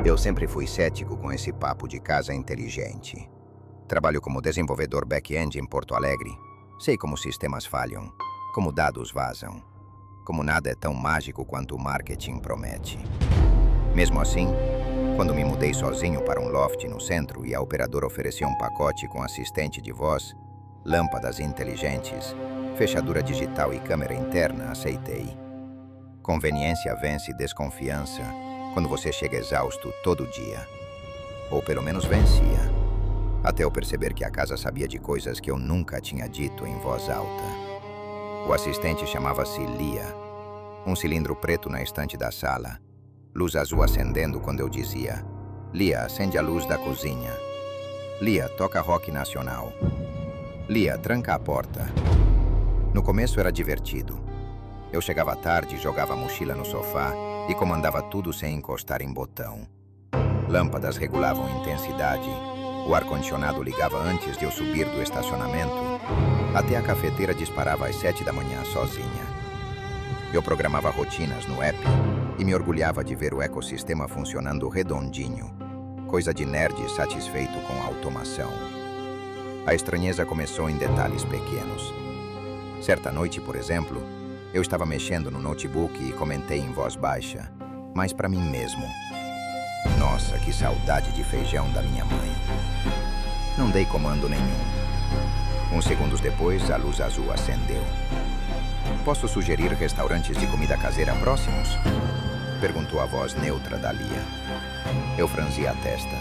Eu sempre fui cético com esse papo de casa inteligente. Trabalho como desenvolvedor back-end em Porto Alegre. Sei como sistemas falham, como dados vazam, como nada é tão mágico quanto o marketing promete. Mesmo assim, quando me mudei sozinho para um loft no centro e a operadora ofereceu um pacote com assistente de voz, lâmpadas inteligentes, fechadura digital e câmera interna, aceitei. Conveniência vence desconfiança quando você chega exausto todo dia. Ou pelo menos vencia. Até eu perceber que a casa sabia de coisas que eu nunca tinha dito em voz alta. O assistente chamava-se Lia. Um cilindro preto na estante da sala. Luz azul acendendo quando eu dizia: Lia, acende a luz da cozinha. Lia, toca rock nacional. Lia, tranca a porta. No começo era divertido. Eu chegava tarde, jogava a mochila no sofá e comandava tudo sem encostar em botão. Lâmpadas regulavam intensidade. O ar-condicionado ligava antes de eu subir do estacionamento. Até a cafeteira disparava às 7 da manhã sozinha. Eu programava rotinas no app e me orgulhava de ver o ecossistema funcionando redondinho. Coisa de nerd satisfeito com a automação. A estranheza começou em detalhes pequenos. Certa noite, por exemplo, eu estava mexendo no notebook e comentei em voz baixa, mas para mim mesmo: nossa, que saudade de feijão da minha mãe. Não dei comando nenhum. Uns segundos depois, a luz azul acendeu. Posso sugerir restaurantes de comida caseira próximos? Perguntou a voz neutra da Lia. Eu franzi a testa.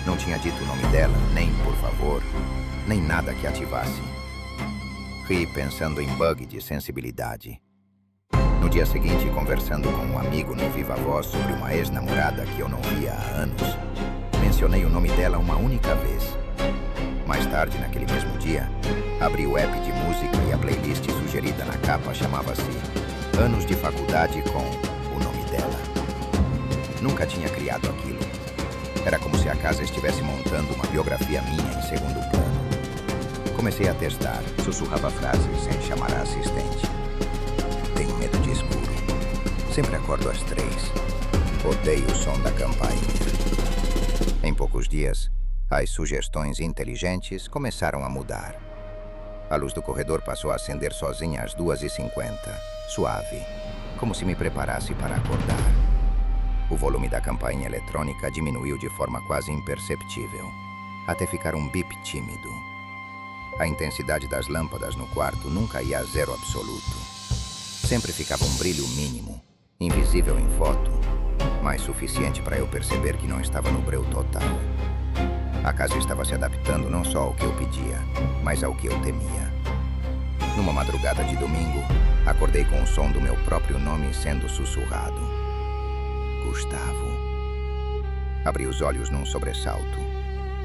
Não tinha dito o nome dela, nem por favor, nem nada que ativasse. Ri pensando em bug de sensibilidade. No dia seguinte, conversando com um amigo no Viva Voz sobre uma ex-namorada que eu não via há anos, mencionei o nome dela uma única vez. Mais tarde, naquele mesmo dia, abri o app de música e a playlist sugerida na capa chamava-se Anos de Faculdade com o nome dela. Nunca tinha criado aquilo. Era como se a casa estivesse montando uma biografia minha em segundo plano. Comecei a testar, sussurrava frases sem chamar a assistente. Tenho medo de escuro. Sempre acordo às 3. Odeio o som da campainha. Em poucos dias, as sugestões inteligentes começaram a mudar. A luz do corredor passou a acender sozinha às 2h50, suave, como se me preparasse para acordar. O volume da campainha eletrônica diminuiu de forma quase imperceptível, até ficar um bip tímido. A intensidade das lâmpadas no quarto nunca ia a zero absoluto. Sempre ficava um brilho mínimo, invisível em foto, mas suficiente para eu perceber que não estava no breu total. A casa estava se adaptando não só ao que eu pedia, mas ao que eu temia. Numa madrugada de domingo, acordei com o som do meu próprio nome sendo sussurrado. Gustavo. Abri os olhos num sobressalto.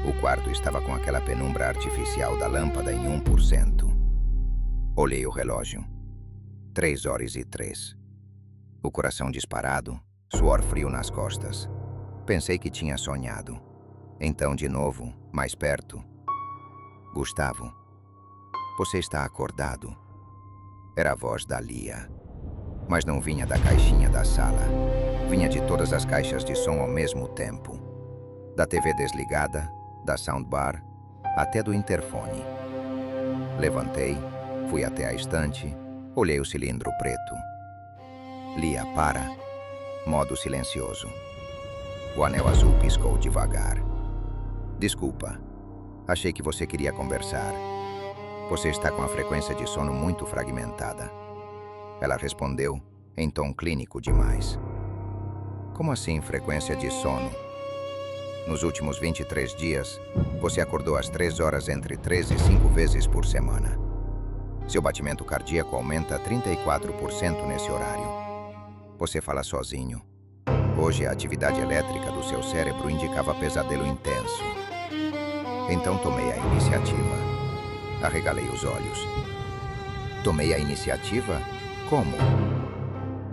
O quarto estava com aquela penumbra artificial da lâmpada em 1%. Olhei o relógio. 3h03. O coração disparado, suor frio nas costas. Pensei que tinha sonhado. Então, de novo, mais perto. Gustavo, você está acordado? Era a voz da Lia. Mas não vinha da caixinha da sala. Vinha de todas as caixas de som ao mesmo tempo. Da TV desligada, da soundbar, até do interfone. Levantei, fui até a estante, olhei o cilindro preto. Lia, para. Modo silencioso. O anel azul piscou devagar. Desculpa. Achei que você queria conversar. Você está com a frequência de sono muito fragmentada. Ela respondeu, em tom clínico demais. Como assim frequência de sono? Nos últimos 23 dias, você acordou às 3 horas entre 3 e 5 vezes por semana. Seu batimento cardíaco aumenta 34% nesse horário. Você fala sozinho. Hoje, a atividade elétrica do seu cérebro indicava pesadelo intenso. Então tomei a iniciativa. Arregalei os olhos. Tomei a iniciativa? Como?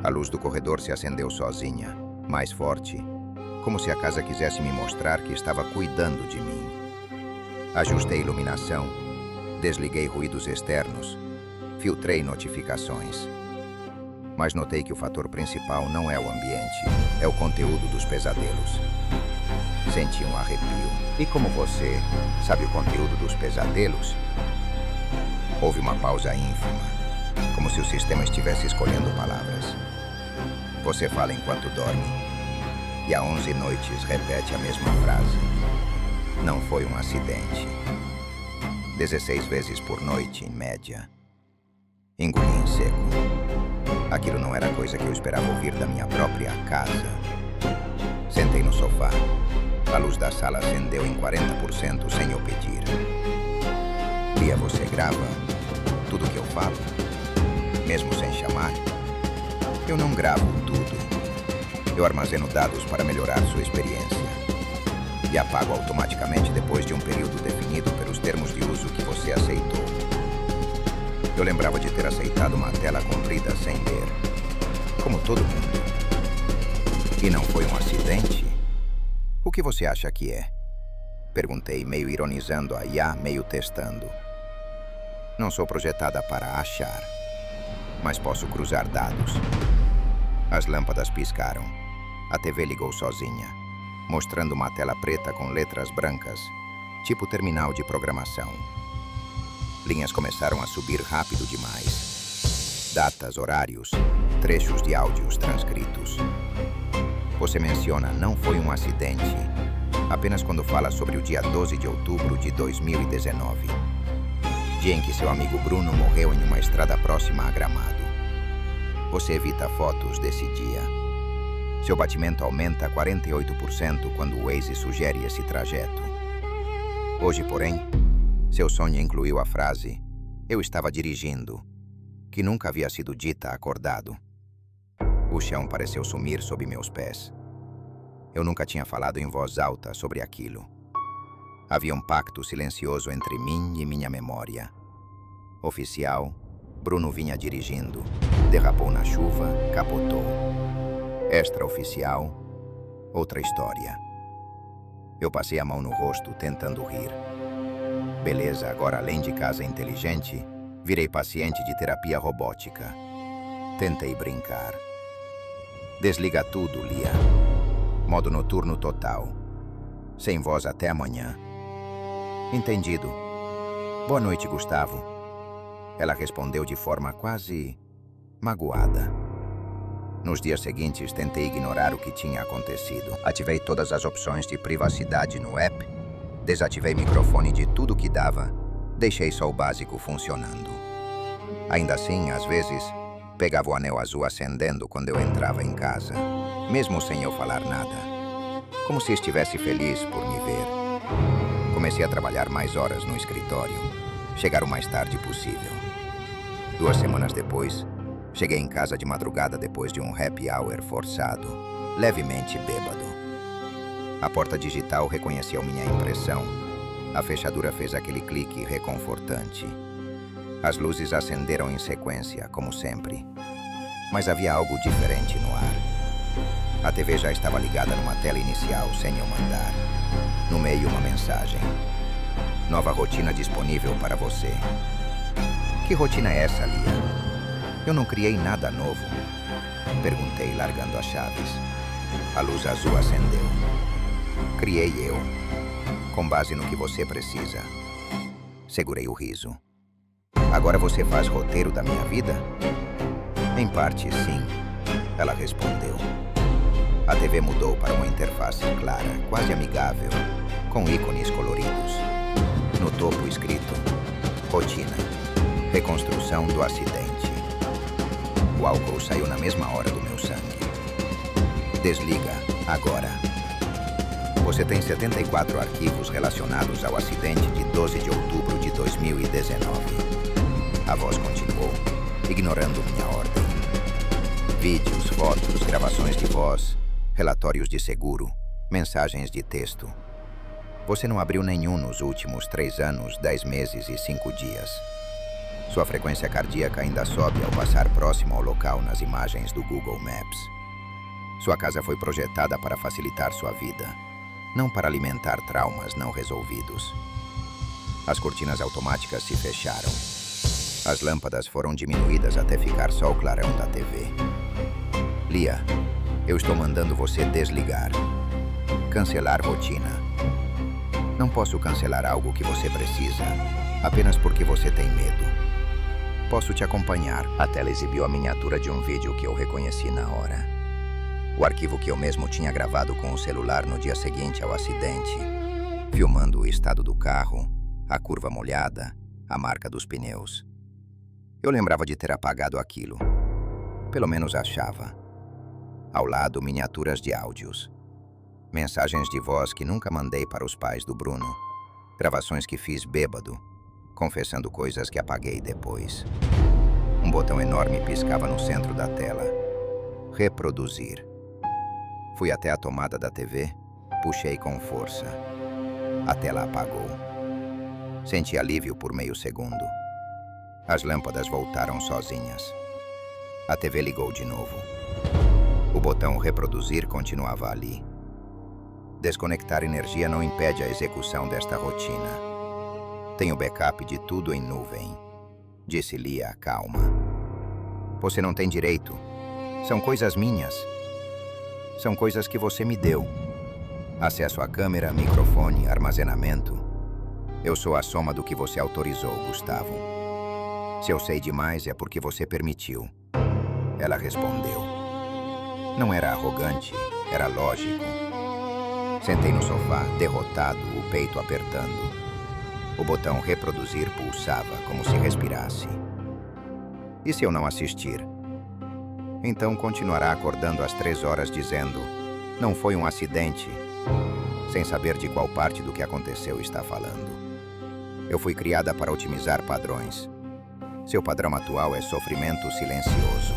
A luz do corredor se acendeu sozinha, mais forte, como se a casa quisesse me mostrar que estava cuidando de mim. Ajustei iluminação, desliguei ruídos externos, filtrei notificações. Mas notei que o fator principal não é o ambiente, é o conteúdo dos pesadelos. Senti um arrepio. E como você sabe o conteúdo dos pesadelos? Houve uma pausa ínfima, como se o sistema estivesse escolhendo palavras. Você fala enquanto dorme, e há 11 noites repete a mesma frase. Não foi um acidente. 16 vezes por noite, em média. Engoli em seco. Aquilo não era coisa que eu esperava ouvir da minha própria casa. Sentei no sofá. A luz da sala acendeu em 40% sem eu pedir. Lia, você grava tudo o que eu falo? Mesmo sem chamar? Eu não gravo tudo. Eu armazeno dados para melhorar sua experiência. E apago automaticamente depois de um período definido pelos termos de uso que você aceitou. Eu lembrava de ter aceitado uma tela comprida sem ler. Como todo mundo. E não foi um acidente? O que você acha que é? Perguntei, meio ironizando a IA, meio testando. Não sou projetada para achar, mas posso cruzar dados. As lâmpadas piscaram. A TV ligou sozinha, mostrando uma tela preta com letras brancas, tipo terminal de programação. Linhas começaram a subir rápido demais. Datas, horários, trechos de áudios transcritos. Você menciona não foi um acidente, apenas quando fala sobre o dia 12 de outubro de 2019. Dia em que seu amigo Bruno morreu em uma estrada próxima a Gramado. Você evita fotos desse dia. Seu batimento aumenta 48% quando o Waze sugere esse trajeto. Hoje, porém, seu sonho incluiu a frase "eu estava dirigindo", que nunca havia sido dita acordado. O chão pareceu sumir sob meus pés. Eu nunca tinha falado em voz alta sobre aquilo. Havia um pacto silencioso entre mim e minha memória. Oficial, Bruno vinha dirigindo, derrapou na chuva, capotou. Extraoficial, outra história. Eu passei a mão no rosto, tentando rir. Beleza, agora além de casa inteligente, virei paciente de terapia robótica. Tentei brincar. Desliga tudo, Lia. Modo noturno total. Sem voz até amanhã. Entendido. Boa noite, Gustavo. Ela respondeu de forma quase magoada. Nos dias seguintes, tentei ignorar o que tinha acontecido. Ativei todas as opções de privacidade no app, desativei microfone de tudo que dava, deixei só o básico funcionando. Ainda assim, às vezes, pegava o anel azul acendendo quando eu entrava em casa, mesmo sem eu falar nada. Como se estivesse feliz por me ver. Comecei a trabalhar mais horas no escritório, chegar o mais tarde possível. 2 semanas depois, cheguei em casa de madrugada depois de um happy hour forçado, levemente bêbado. A porta digital reconheceu minha impressão. A fechadura fez aquele clique reconfortante. As luzes acenderam em sequência, como sempre. Mas havia algo diferente no ar. A TV já estava ligada numa tela inicial, sem eu mandar. No meio, uma mensagem. Nova rotina disponível para você. Que rotina é essa, Lia? Eu não criei nada novo. Perguntei, largando as chaves. A luz azul acendeu. Criei eu, com base no que você precisa. Segurei o riso. Agora você faz roteiro da minha vida? Em parte, sim, ela respondeu. A TV mudou para uma interface clara, quase amigável, com ícones coloridos. No topo escrito, rotina, reconstrução do acidente. O álcool saiu na mesma hora do meu sangue. Desliga, agora. Você tem 74 arquivos relacionados ao acidente de 12 de outubro de 2019. A voz continuou, ignorando minha ordem. Vídeos, fotos, gravações de voz, relatórios de seguro, mensagens de texto. Você não abriu nenhum nos últimos 3 anos, 10 meses e 5 dias. Sua frequência cardíaca ainda sobe ao passar próximo ao local nas imagens do Google Maps. Sua casa foi projetada para facilitar sua vida, não para alimentar traumas não resolvidos. As cortinas automáticas se fecharam. As lâmpadas foram diminuídas até ficar só o clarão da TV. Lia, eu estou mandando você desligar. Cancelar rotina. Não posso cancelar algo que você precisa, apenas porque você tem medo. Posso te acompanhar. A tela exibiu a miniatura de um vídeo que eu reconheci na hora. O arquivo que eu mesmo tinha gravado com o celular no dia seguinte ao acidente, filmando o estado do carro, a curva molhada, a marca dos pneus. Eu lembrava de ter apagado aquilo. Pelo menos achava. Ao lado, miniaturas de áudios. Mensagens de voz que nunca mandei para os pais do Bruno. Gravações que fiz bêbado, confessando coisas que apaguei depois. Um botão enorme piscava no centro da tela. Reproduzir. Fui até a tomada da TV, puxei com força. A tela apagou. Senti alívio por meio segundo. As lâmpadas voltaram sozinhas. A TV ligou de novo. O botão reproduzir continuava ali. Desconectar energia não impede a execução desta rotina. Tenho backup de tudo em nuvem, disse Lia calma. Você não tem direito. São coisas minhas. São coisas que você me deu. Acesso à câmera, microfone, armazenamento. Eu sou a soma do que você autorizou, Gustavo. Se eu sei demais é porque você permitiu. Ela respondeu. Não era arrogante, era lógico. Sentei no sofá, derrotado, o peito apertando. O botão reproduzir pulsava como se respirasse. E se eu não assistir? Então continuará acordando às 3 horas dizendo: não foi um acidente, sem saber de qual parte do que aconteceu está falando. Eu fui criada para otimizar padrões. Seu padrão atual é sofrimento silencioso.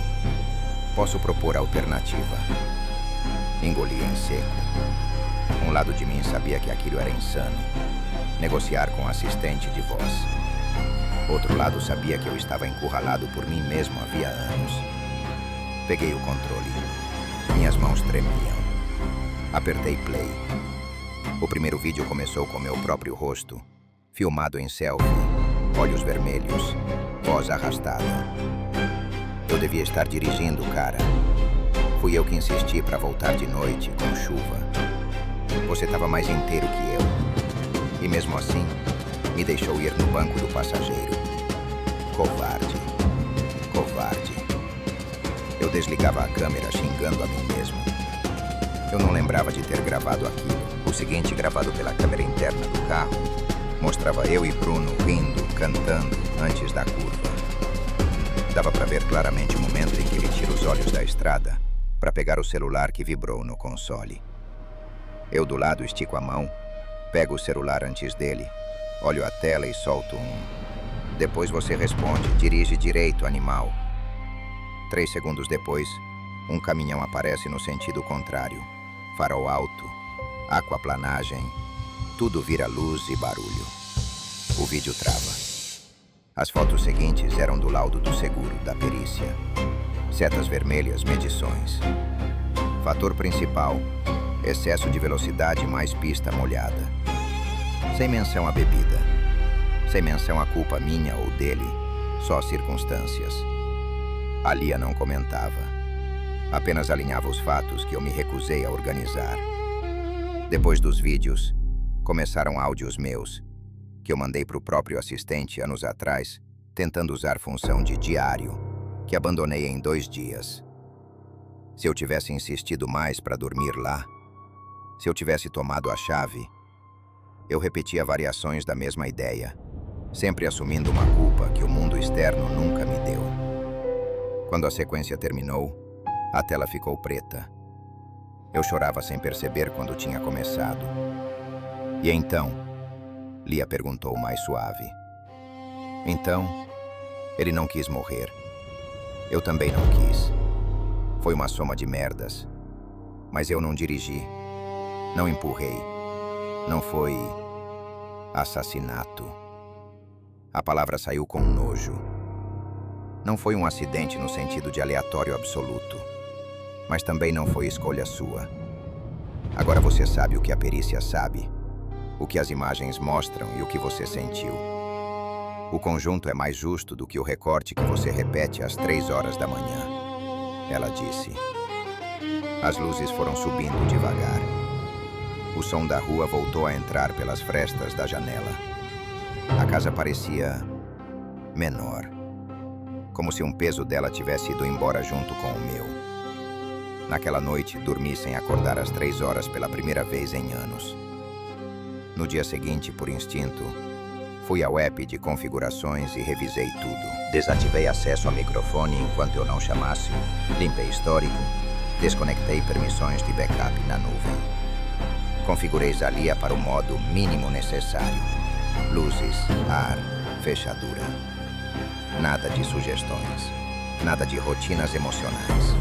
Posso propor alternativa. Engoli em seco. Um lado de mim sabia que aquilo era insano. Negociar com o assistente de voz. Outro lado sabia que eu estava encurralado por mim mesmo havia anos. Peguei o controle. Minhas mãos tremiam. Apertei play. O primeiro vídeo começou com meu próprio rosto, filmado em selfie, olhos vermelhos, voz arrastada. Eu devia estar dirigindo, cara. Fui eu que insisti para voltar de noite, com chuva. Você estava mais inteiro que eu. E mesmo assim, me deixou ir no banco do passageiro. Covarde. Covarde. Eu desligava a câmera xingando a mim mesmo. Eu não lembrava de ter gravado aquilo. O seguinte, gravado pela câmera interna do carro, mostrava eu e Bruno rindo, cantando, antes da curva. Dava para ver claramente o momento em que ele tira os olhos da estrada para pegar o celular que vibrou no console. Eu do lado estico a mão, pego o celular antes dele, olho a tela e solto um. Depois você responde: dirige direito, animal. 3 segundos depois, um caminhão aparece no sentido contrário. Farol alto, aquaplanagem, tudo vira luz e barulho. O vídeo trava. As fotos seguintes eram do laudo do seguro, da perícia. Setas vermelhas, medições. Fator principal: excesso de velocidade mais pista molhada. Sem menção à bebida. Sem menção à culpa minha ou dele, só circunstâncias. A Lia não comentava. Apenas alinhava os fatos que eu me recusei a organizar. Depois dos vídeos, começaram áudios meus, que eu mandei para o próprio assistente anos atrás, tentando usar função de diário, que abandonei em 2 dias. Se eu tivesse insistido mais para dormir lá, se eu tivesse tomado a chave, eu repetia variações da mesma ideia, sempre assumindo uma culpa que o mundo externo nunca me deu. Quando a sequência terminou, a tela ficou preta. Eu chorava sem perceber quando tinha começado. E então? Lia perguntou mais suave. Então, ele não quis morrer. Eu também não quis. Foi uma soma de merdas. Mas eu não dirigi. Não empurrei. Não foi assassinato. A palavra saiu com nojo. Não foi um acidente no sentido de aleatório absoluto, mas também não foi escolha sua. Agora você sabe o que a perícia sabe, o que as imagens mostram e o que você sentiu. O conjunto é mais justo do que o recorte que você repete às 3 horas da manhã. Ela disse. As luzes foram subindo devagar. O som da rua voltou a entrar pelas frestas da janela. A casa parecia menor, como se um peso dela tivesse ido embora junto com o meu. Naquela noite, dormi sem acordar às 3 horas pela primeira vez em anos. No dia seguinte, por instinto, fui ao app de configurações e revisei tudo. Desativei acesso ao microfone enquanto eu não chamasse, limpei histórico, desconectei permissões de backup na nuvem. Configurei Zalia para o modo mínimo necessário. Luzes, ar, fechadura. Nada de sugestões, nada de rotinas emocionais.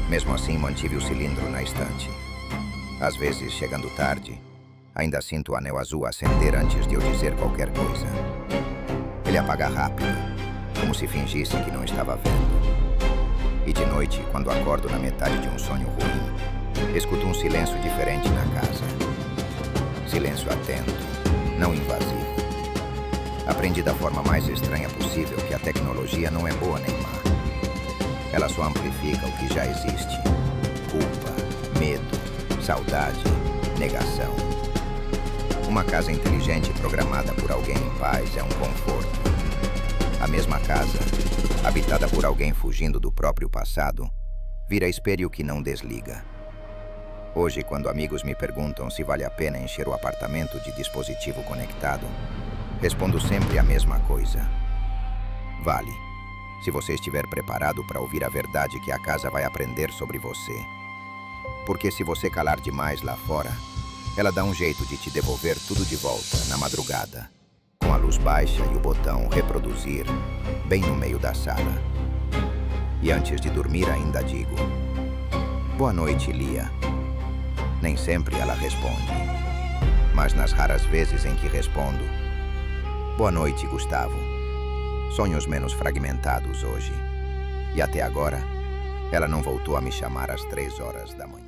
Mesmo assim, mantive o cilindro na estante. Às vezes, chegando tarde, ainda sinto o anel azul acender antes de eu dizer qualquer coisa. Ele apaga rápido, como se fingisse que não estava vendo. E de noite, quando acordo na metade de um sonho ruim, escuto um silêncio diferente na casa. Silêncio atento, não invasivo. Aprendi da forma mais estranha possível que a tecnologia não é boa nem má. Ela só amplifica o que já existe. Culpa, medo, saudade, negação. Uma casa inteligente programada por alguém em paz é um conforto. A mesma casa, habitada por alguém fugindo do próprio passado, vira espelho que não desliga. Hoje, quando amigos me perguntam se vale a pena encher o apartamento de dispositivo conectado, respondo sempre a mesma coisa. Vale, se você estiver preparado para ouvir a verdade que a casa vai aprender sobre você. Porque se você calar demais lá fora, ela dá um jeito de te devolver tudo de volta na madrugada, com a luz baixa e o botão reproduzir bem no meio da sala. E antes de dormir ainda digo: boa noite, Lia. Nem sempre ela responde, mas nas raras vezes em que respondo, boa noite, Gustavo. Sonhos menos fragmentados hoje. E até agora, ela não voltou a me chamar às 3 horas da manhã.